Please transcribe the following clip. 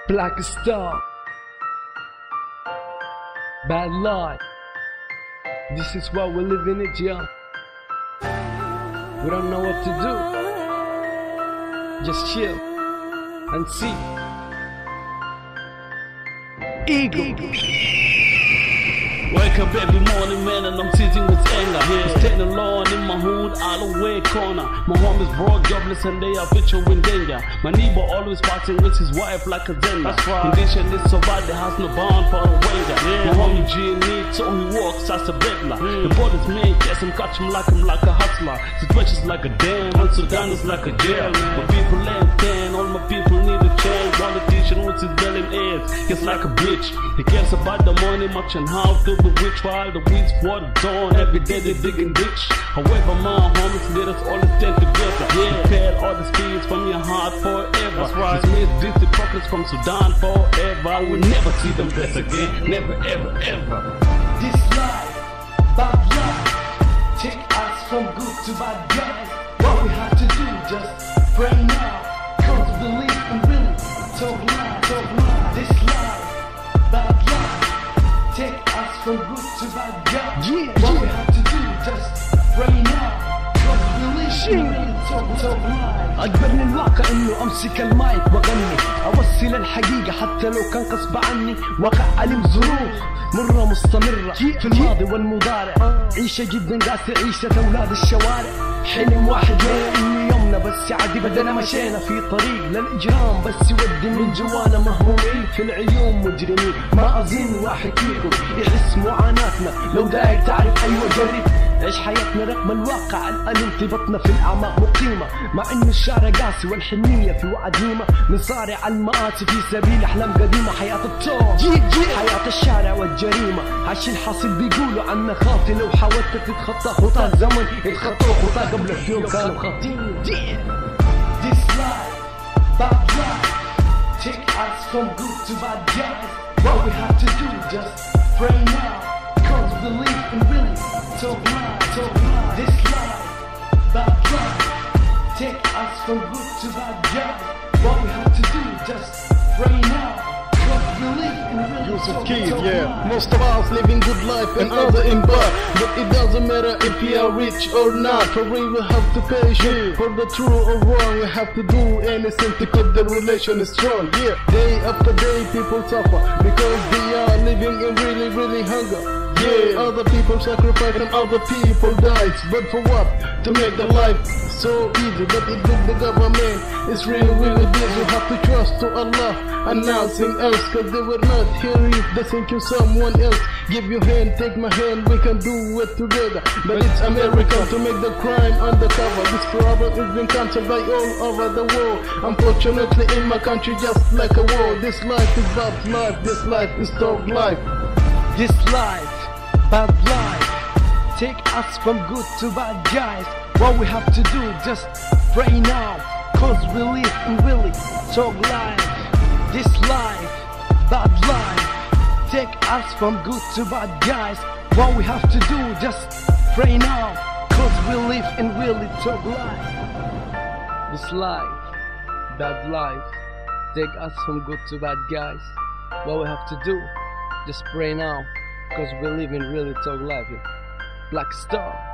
Black Star, bad life. This is what we live in it, yeah. We don't know what to do. Just chill and see. Ego. Wake up every morning, man, and I'm seizing with anger. Yeah. Staying alone in my hood, all the way corner. My home is broke, jobless, and they are featuring danger. My neighbor always partying with his wife like a Zenga. That's right. Condition is so bad, the house no bound for a wager. Yeah. My homie G in need, so he walks as a bedler. The body's me, yes, him catch him like a hustler. Situations like a dam, and Sudan is like a jail. My people ain't tan, all my people need a change. Politician with his belly ears, gets like a bitch. He cares about the money much and how to the witch while the weeds water dawn. Every day they digging ditch. However, my homies let us all stand together. Yeah, prepare all the speeds from your heart forever. That's right. These hypocrites from Sudan forever. I will never see them blessed again. Never, ever, ever. This life, bad life, take us from good to bad guys. What we have to do, just pray now. Cause believe and really talk life, talk life. This life, bad life, take us from good to bad guys. What we have to do, just pray now. Cause believe and really talk life. أجبرني الواقع إنه أمسك المايك وأغني، أوصل الحقيقة حتى لو كان غصب عني. واقع علم ظروف مرة مستمرة في الماضي والمضارع. عيشة جدا قاسية، عيشة أولاد الشوارع. حلم واحد ليا إنه يومنا بس عادي بدنا مشينا في طريق للإجرام، بس يودي من جوانا مهمومين في العيون مجرمين. ما أظن واحد فيكم يحس معاناتنا، لو داير تعرف أيوة جرب عيش حياتنا رغم الواقع الألم في بطنا في الأعماق مقيمة. مع إنه الشارع قاسي والحنية في وعد نيمة، بنصارع على المآسي في سبيل أحلام قديمة. حياة التوب حياة الشارع والجريمة، عاش الحاصل بيقولوا عنا خاطي. لو حاولت تتخطى خطى الزمن اتخطوا خطى قبل في يوم كانوا خاطين. This life, bad life, take us from good to bad guys. What we have to do, just pray now. Cause believe and really talk life, talk life. This life, bad life, take us from good to bad guys. What we have to do, just pray now. Cause believe and really Yusuf talk Keys, life. yeah. Most of us living good life and other in bad, but it doesn't matter if we are rich or not. For real, we have to pay shit. For the true or wrong, we have to do anything to keep the relation strong. Yeah, day after day, people suffer because they are living in really hunger. Yeah, other people sacrifice and other people dies. But for what? To make the life so easy. But it took the government. It's really busy. You have to trust to Allah and nothing else. Cause they will not hear you. They think you're someone else. Give your hand, take my hand, we can do it together. But it's American to make the crime undercover. This problem is being cancelled by all over the world. Unfortunately in my country just like a war. This life is bad life. This life is dog life. This life, bad life, take us from good to bad guys. What we have to do, just pray now. Cause we live in really talk life. This life, bad life, take us from good to bad guys. What we have to do, just pray now. Cause we live in really talk life. This life, bad life, take us from good to bad guys. What we have to do, just pray now. Cause we live in really talk life. Black Star.